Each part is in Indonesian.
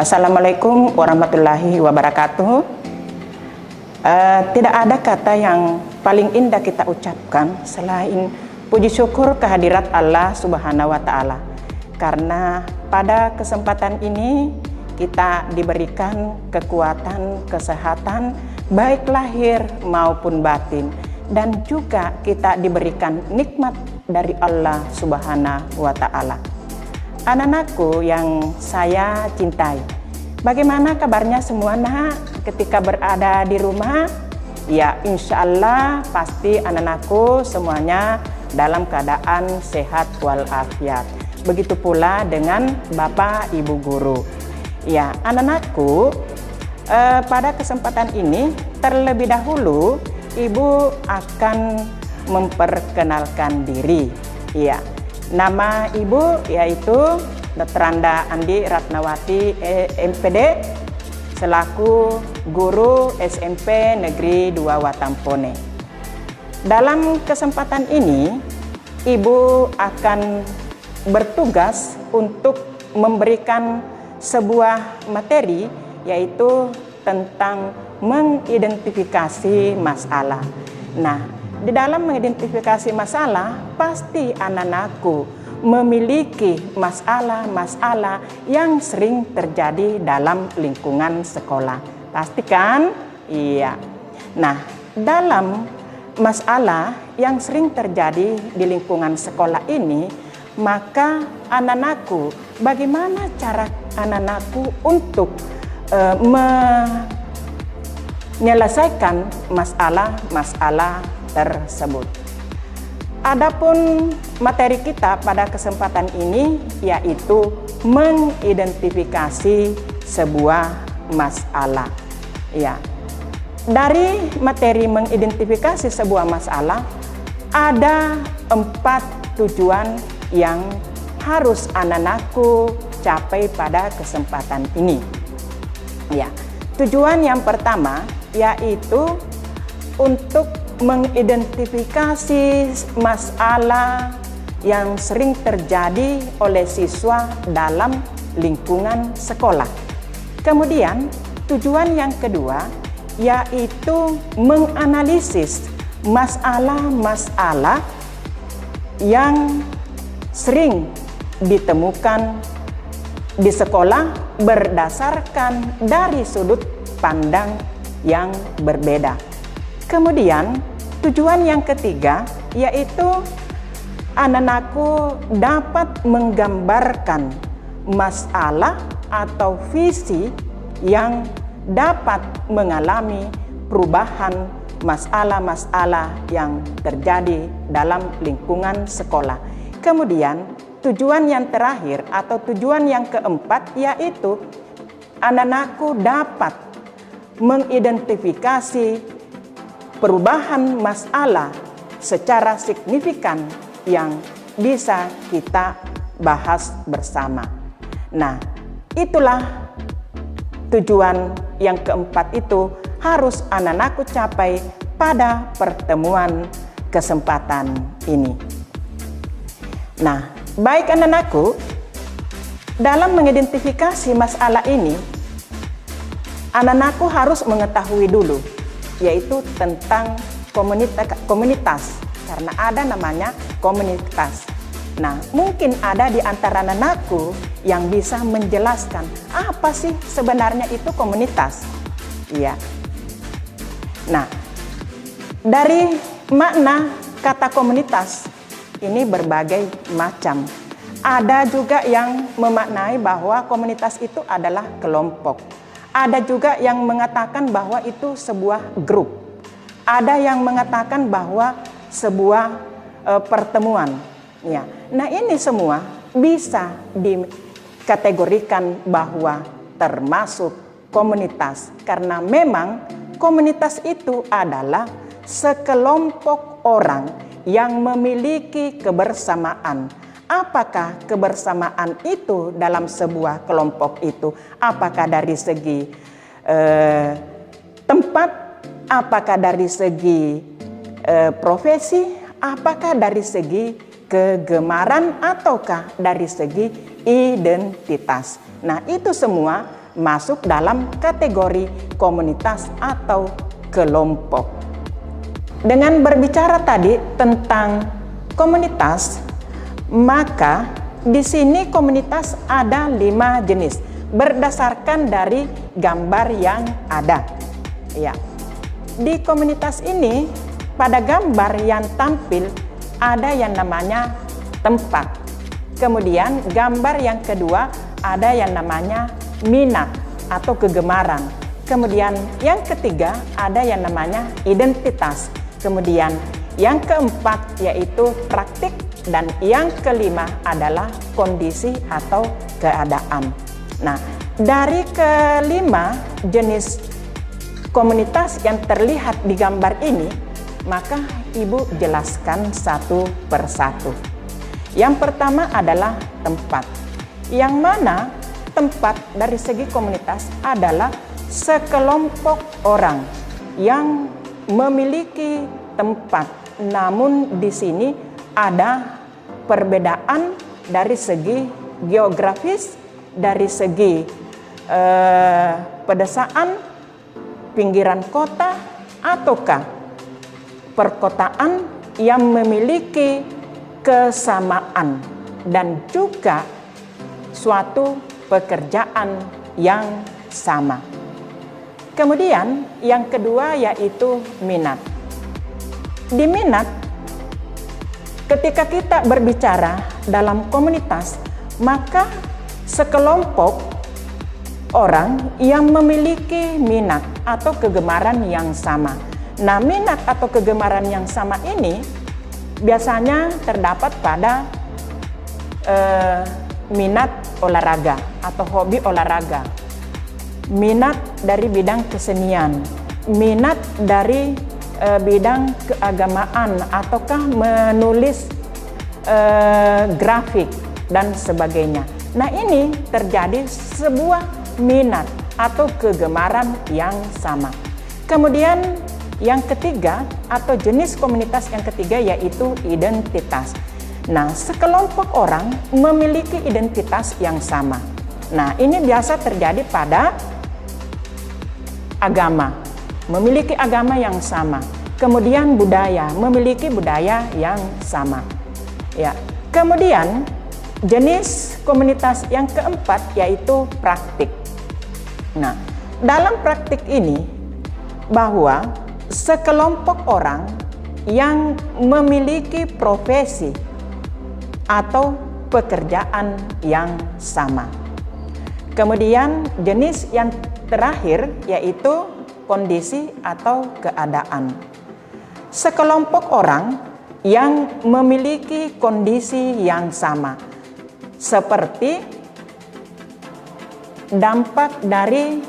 Assalamualaikum warahmatullahi wabarakatuh. Tidak ada kata yang paling indah kita ucapkan selain puji syukur kehadirat Allah Subhanahu wa Ta'ala. Karena pada kesempatan ini kita diberikan kekuatan, kesehatan, baik lahir maupun batin, dan juga kita diberikan nikmat dari Allah Subhanahu wa Ta'ala. Anak-anakku yang saya cintai, bagaimana kabarnya semua nak ketika berada di rumah? Ya, insya Allah pasti anak-anakku semuanya dalam keadaan sehat walafiat. Begitu pula dengan Bapak Ibu Guru. Ya, anak-anakku, pada kesempatan ini terlebih dahulu Ibu akan memperkenalkan diri. Ya, nama Ibu yaitu Dr. Anda Andi Ratnawati MPD selaku Guru SMP Negeri 2 Watampone. Dalam kesempatan ini Ibu akan bertugas untuk memberikan sebuah materi yaitu tentang mengidentifikasi masalah. Nah, di dalam mengidentifikasi masalah, pasti anak-anakku memiliki masalah-masalah yang sering terjadi dalam lingkungan sekolah. Pastikan? Iya. Nah, dalam masalah yang sering terjadi di lingkungan sekolah ini, maka anak-anakku, bagaimana cara anak-anakku untuk menyelesaikan masalah-masalah tersebut. Adapun materi kita pada kesempatan ini yaitu mengidentifikasi sebuah masalah. Ya. Dari materi mengidentifikasi sebuah masalah ada 4 tujuan yang harus anak-anakku capai pada kesempatan ini. Ya. Tujuan yang pertama yaitu untuk mengidentifikasi masalah yang sering terjadi oleh siswa dalam lingkungan sekolah. Kemudian tujuan yang kedua yaitu menganalisis masalah-masalah yang sering ditemukan di sekolah berdasarkan dari sudut pandang yang berbeda. Kemudian tujuan yang ketiga yaitu anak-anakku dapat menggambarkan masalah atau visi yang dapat mengalami perubahan masalah-masalah yang terjadi dalam lingkungan sekolah. Kemudian tujuan yang terakhir atau tujuan yang keempat yaitu anak-anakku dapat mengidentifikasi perubahan masalah secara signifikan yang bisa kita bahas bersama. Nah, itulah tujuan yang keempat itu harus anak-anakku capai pada pertemuan kesempatan ini. Nah, baik anak-anakku, dalam mengidentifikasi masalah ini, anak-anakku harus mengetahui dulu yaitu tentang komunitas, karena ada namanya komunitas. Nah, mungkin ada di antara anak-anakku yang bisa menjelaskan apa sih sebenarnya itu komunitas. Iya. Nah, dari makna kata komunitas ini berbagai macam. Ada juga yang memaknai bahwa komunitas itu adalah kelompok. Ada juga yang mengatakan bahwa itu sebuah grup. Ada yang mengatakan bahwa sebuah pertemuan. Ya. Nah, ini semua bisa dikategorikan bahwa termasuk komunitas. Karena memang komunitas itu adalah sekelompok orang yang memiliki kebersamaan. Apakah kebersamaan itu dalam sebuah kelompok itu? Apakah dari segi tempat? Apakah dari segi profesi? Apakah dari segi kegemaran? Ataukah dari segi identitas? Nah, itu semua masuk dalam kategori komunitas atau kelompok. Dengan berbicara tadi tentang komunitas, maka di sini komunitas ada 5 jenis berdasarkan dari gambar yang ada. Ya. Di komunitas ini pada gambar yang tampil ada yang namanya tempat. Kemudian gambar yang kedua ada yang namanya minat atau kegemaran. Kemudian yang ketiga ada yang namanya identitas. Kemudian yang keempat yaitu praktik, dan yang kelima adalah kondisi atau keadaan. Nah, dari kelima jenis komunitas yang terlihat di gambar ini, maka Ibu jelaskan satu persatu. Yang pertama adalah tempat, yang mana tempat dari segi komunitas adalah sekelompok orang yang memiliki tempat. Namun di sini ada perbedaan dari segi geografis, dari segi pedesaan, pinggiran kota, ataukah perkotaan yang memiliki kesamaan dan juga suatu pekerjaan yang sama. Kemudian yang kedua yaitu minat. Di minat, ketika kita berbicara dalam komunitas, maka sekelompok orang yang memiliki minat atau kegemaran yang sama. Nah, minat atau kegemaran yang sama ini biasanya terdapat pada minat olahraga atau hobi olahraga, minat dari bidang kesenian, minat dari bidang keagamaan, ataukah menulis grafik dan sebagainya. Nah, ini terjadi sebuah minat atau kegemaran yang sama. Kemudian yang ketiga atau jenis komunitas yang ketiga yaitu identitas. Nah, sekelompok orang memiliki identitas yang sama. Nah, ini biasa terjadi pada agama, memiliki agama yang sama. Kemudian budaya, memiliki budaya yang sama. Ya. Kemudian jenis komunitas yang keempat yaitu praktik. Nah, dalam praktik ini bahwa sekelompok orang yang memiliki profesi atau pekerjaan yang sama. Kemudian jenis yang terakhir yaitu kondisi atau keadaan. Sekelompok orang yang memiliki kondisi yang sama, seperti dampak dari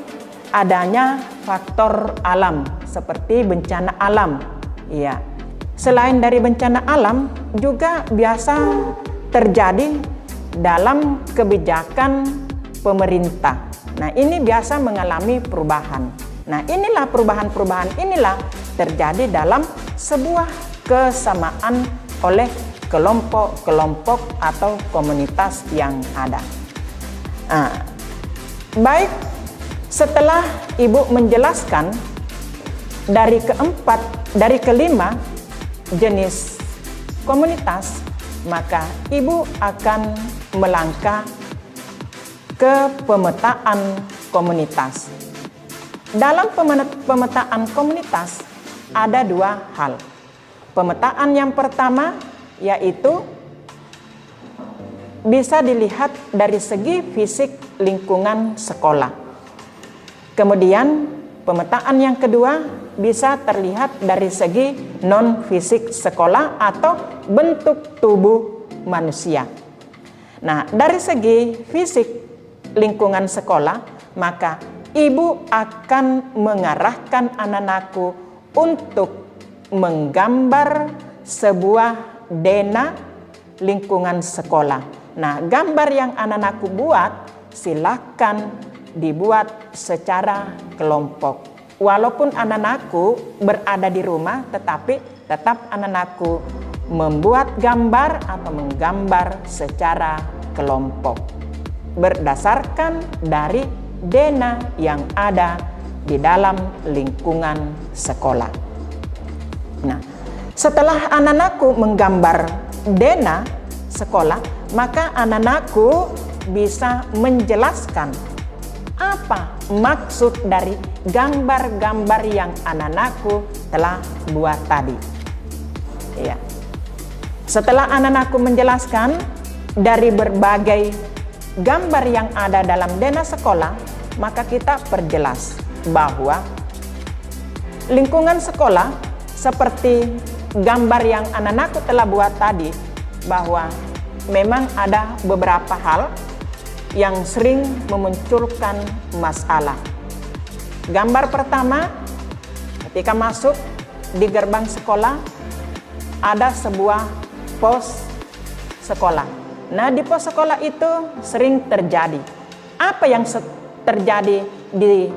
adanya faktor alam seperti bencana alam. Ya. Selain dari bencana alam juga biasa terjadi dalam kebijakan pemerintah. Nah, ini biasa mengalami perubahan. Nah, inilah perubahan-perubahan inilah terjadi dalam sebuah kesamaan oleh kelompok-kelompok atau komunitas yang ada. Nah, baik, setelah Ibu menjelaskan dari kelima jenis komunitas, maka Ibu akan melangkah ke pemetaan komunitas. Dalam pemetaan komunitas ada dua hal. Pemetaan yang pertama yaitu bisa dilihat dari segi fisik lingkungan sekolah. Kemudian pemetaan yang kedua bisa terlihat dari segi non-fisik sekolah atau bentuk tubuh manusia. Nah, dari segi fisik lingkungan sekolah, maka Ibu akan mengarahkan anak-anakku untuk menggambar sebuah denah lingkungan sekolah. Nah, gambar yang anak-anakku buat silakan dibuat secara kelompok. Walaupun anak-anakku berada di rumah, tetapi tetap anak-anakku membuat gambar atau menggambar secara kelompok berdasarkan dari denah yang ada di dalam lingkungan sekolah. Nah, setelah anak-anakku menggambar denah sekolah, maka anak-anakku bisa menjelaskan apa maksud dari gambar-gambar yang anak-anakku telah buat tadi. Ya. Setelah anak-anakku menjelaskan dari berbagai gambar yang ada dalam denah sekolah, maka kita perjelas bahwa lingkungan sekolah seperti gambar yang anak-anakku telah buat tadi, bahwa memang ada beberapa hal yang sering memunculkan masalah. Gambar pertama, ketika masuk di gerbang sekolah, ada sebuah pos sekolah. Nah, di pos sekolah itu sering terjadi. Apa yang terjadi di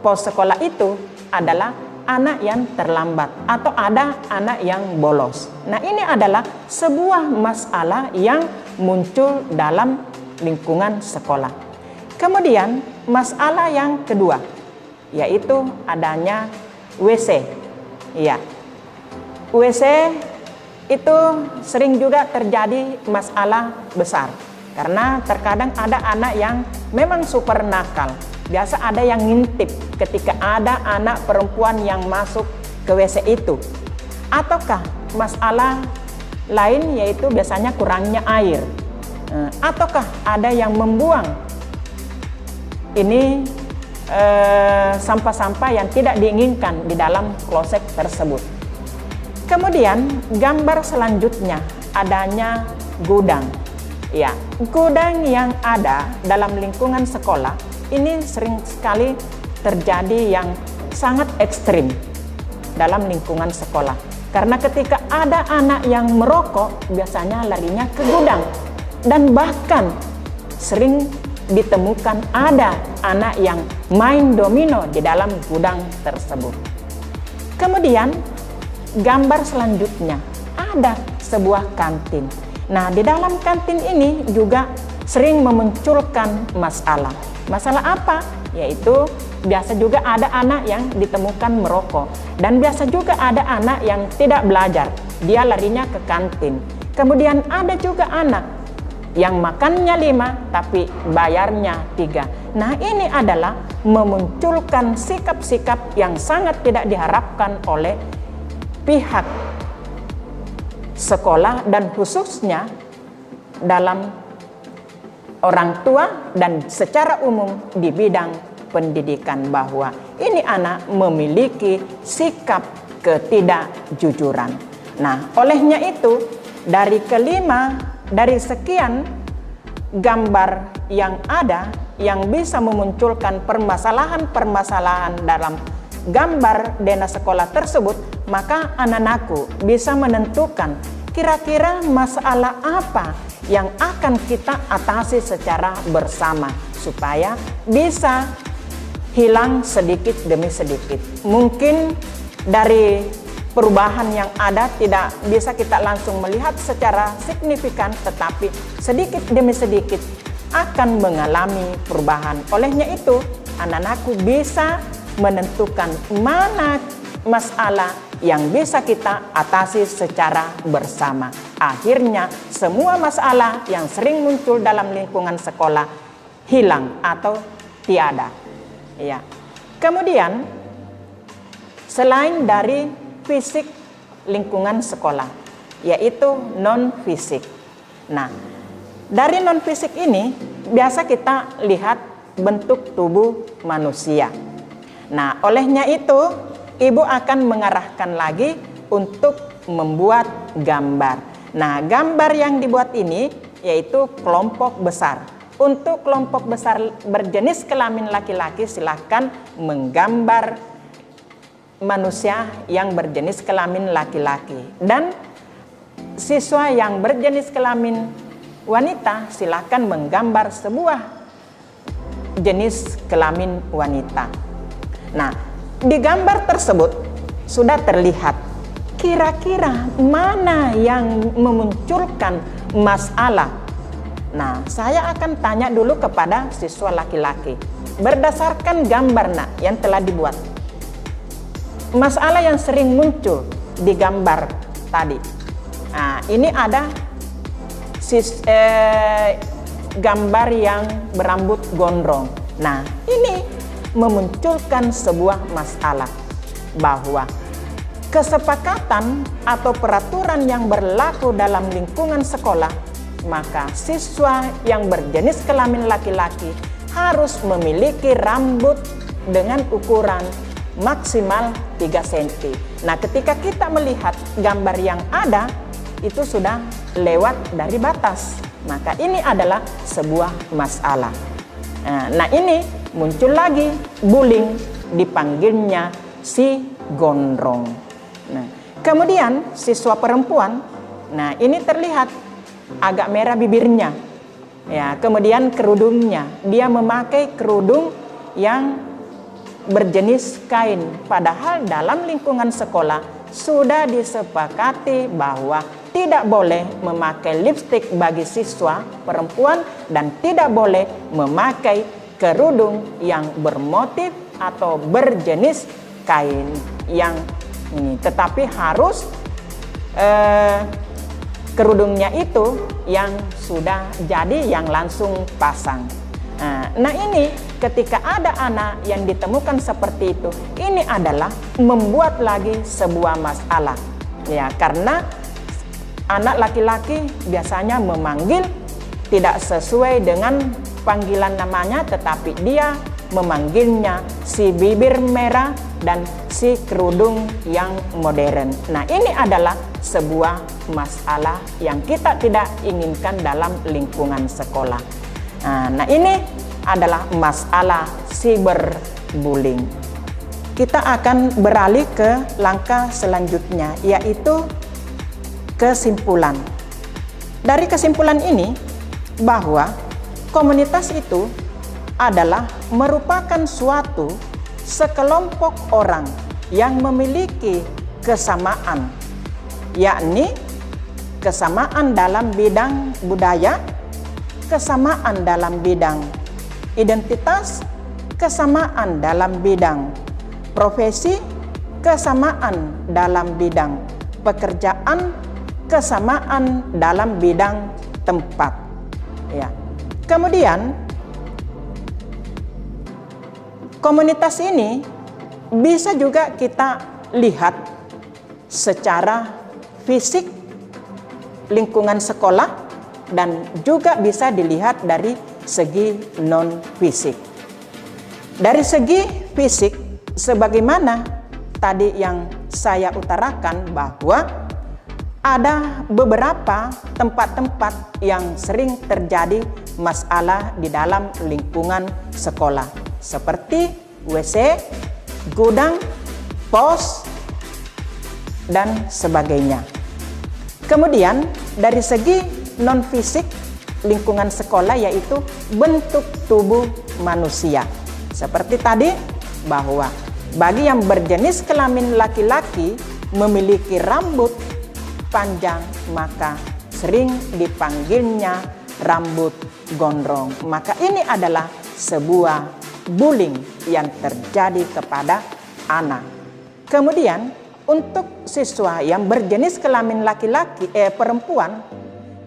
pos sekolah itu adalah anak yang terlambat atau ada anak yang bolos. Nah, ini adalah sebuah masalah yang muncul dalam lingkungan sekolah. Kemudian masalah yang kedua, yaitu adanya WC. Ya, WC itu sering juga terjadi masalah besar, karena terkadang ada anak yang memang super nakal. Biasa ada yang ngintip ketika ada anak perempuan yang masuk ke WC itu. Ataukah masalah lain, yaitu biasanya kurangnya air. Ataukah ada yang membuang ini sampah-sampah yang tidak diinginkan di dalam kloset tersebut. Kemudian gambar selanjutnya adanya gudang. Ya, gudang yang ada dalam lingkungan sekolah ini sering sekali terjadi yang sangat ekstrim dalam lingkungan sekolah. Karena ketika ada anak yang merokok, biasanya larinya ke gudang. Dan bahkan sering ditemukan ada anak yang main domino di dalam gudang tersebut. Kemudian gambar selanjutnya ada sebuah kantin. Nah, di dalam kantin ini juga sering memunculkan masalah. Masalah apa? Yaitu biasa juga ada anak yang ditemukan merokok. Dan biasa juga ada anak yang tidak belajar. Dia larinya ke kantin. Kemudian ada juga anak yang makannya 5 tapi bayarnya 3. Nah, ini adalah memunculkan sikap-sikap yang sangat tidak diharapkan oleh pihak sekolah dan khususnya dalam orang tua dan secara umum di bidang pendidikan, bahwa ini anak memiliki sikap ketidakjujuran. Nah, olehnya itu dari sekian gambar yang ada yang bisa memunculkan permasalahan-permasalahan dalam gambar denah sekolah tersebut, maka anak-anakku bisa menentukan kira-kira masalah apa yang akan kita atasi secara bersama supaya bisa hilang sedikit demi sedikit. Mungkin dari perubahan yang ada tidak bisa kita langsung melihat secara signifikan, tetapi sedikit demi sedikit akan mengalami perubahan. Olehnya itu, anak-anakku bisa menentukan mana masalah yang bisa kita atasi secara bersama. Akhirnya semua masalah yang sering muncul dalam lingkungan sekolah hilang atau tiada. Ya. Kemudian selain dari fisik lingkungan sekolah, yaitu non-fisik. Nah, dari non-fisik ini biasa kita lihat bentuk tubuh manusia. Nah, olehnya itu Ibu akan mengarahkan lagi untuk membuat gambar. Nah, gambar yang dibuat ini yaitu kelompok besar. Untuk kelompok besar berjenis kelamin laki-laki, silahkan menggambar manusia yang berjenis kelamin laki-laki. Dan siswa yang berjenis kelamin wanita, silahkan menggambar sebuah jenis kelamin wanita. Nah, di gambar tersebut sudah terlihat kira-kira mana yang memunculkan masalah. Nah, saya akan tanya dulu kepada siswa laki-laki. berdasarkan gambar yang telah dibuat, masalah yang sering muncul di gambar tadi. Nah, ini ada gambar yang berambut gondrong. Nah, ini memunculkan sebuah masalah bahwa kesepakatan atau peraturan yang berlaku dalam lingkungan sekolah, maka siswa yang berjenis kelamin laki-laki harus memiliki rambut dengan ukuran maksimal 3 cm. Nah, ketika kita melihat gambar yang ada, itu sudah lewat dari batas. Maka ini adalah sebuah masalah. Nah, ini muncul lagi bullying, dipanggilnya si gondrong. Nah, kemudian siswa perempuan, nah ini terlihat agak merah bibirnya. Ya, kemudian kerudungnya, dia memakai kerudung yang berjenis kain. Padahal dalam lingkungan sekolah sudah disepakati bahwa tidak boleh memakai lipstik bagi siswa perempuan dan tidak boleh memakai kerudung yang bermotif atau berjenis kain yang ini. Tetapi harus kerudungnya itu yang sudah jadi, yang langsung pasang. Nah, ini ketika ada anak yang ditemukan seperti itu, ini adalah membuat lagi sebuah masalah. Ya, karena anak laki-laki biasanya memanggil tidak sesuai dengan panggilan namanya, tetapi dia memanggilnya si bibir merah dan si kerudung yang modern. Nah, ini adalah sebuah masalah yang kita tidak inginkan dalam lingkungan sekolah. Nah, ini adalah masalah cyberbullying. Kita akan beralih ke langkah selanjutnya, yaitu kesimpulan. Dari kesimpulan ini, bahwa komunitas itu adalah merupakan suatu sekelompok orang yang memiliki kesamaan, yakni kesamaan dalam bidang budaya, kesamaan dalam bidang identitas, kesamaan dalam bidang profesi, kesamaan dalam bidang pekerjaan, kesamaan dalam bidang tempat. Ya. Kemudian komunitas ini bisa juga kita lihat secara fisik lingkungan sekolah dan juga bisa dilihat dari segi non-fisik. Dari segi fisik, sebagaimana tadi yang saya utarakan bahwa ada beberapa tempat-tempat yang sering terjadi masalah di dalam lingkungan sekolah, seperti WC, gudang, pos, dan sebagainya. Kemudian dari segi non-fisik lingkungan sekolah, yaitu bentuk tubuh manusia. Seperti tadi bahwa bagi yang berjenis kelamin laki-laki memiliki rambut panjang, maka sering dipanggilnya rambut gondrong. Maka ini adalah sebuah bullying yang terjadi kepada anak. Kemudian untuk siswa yang berjenis kelamin laki-laki perempuan,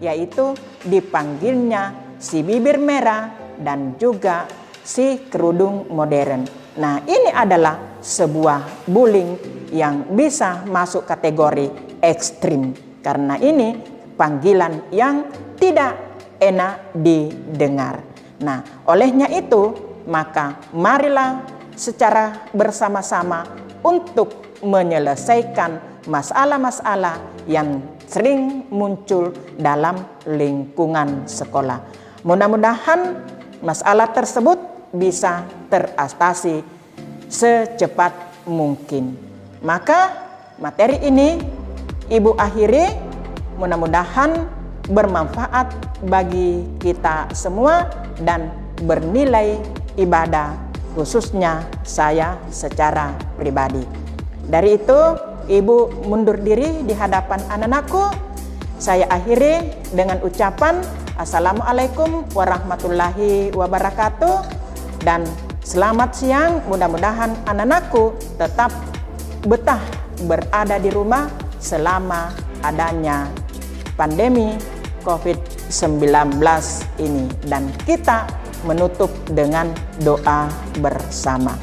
yaitu dipanggilnya si bibir merah dan juga si kerudung modern. Nah, ini adalah sebuah bullying yang bisa masuk kategori ekstrim, karena ini panggilan yang tidak enak didengar. Nah, olehnya itu, maka marilah secara bersama-sama untuk menyelesaikan masalah-masalah yang sering muncul dalam lingkungan sekolah. Mudah-mudahan masalah tersebut bisa teratasi secepat mungkin. Maka materi ini Ibu akhiri, mudah-mudahan bermanfaat bagi kita semua dan bernilai ibadah, khususnya saya secara pribadi. Dari itu, Ibu mundur diri di hadapan anak-anakku. Saya akhiri dengan ucapan Assalamualaikum warahmatullahi wabarakatuh, dan Selamat siang, mudah-mudahan anak-anakku tetap betah berada di rumah selama adanya pandemi COVID-19 ini, dan kita menutup dengan doa bersama.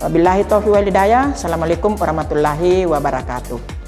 Wabillahi taufiq wal hidayah. Assalamualaikum warahmatullahi wabarakatuh.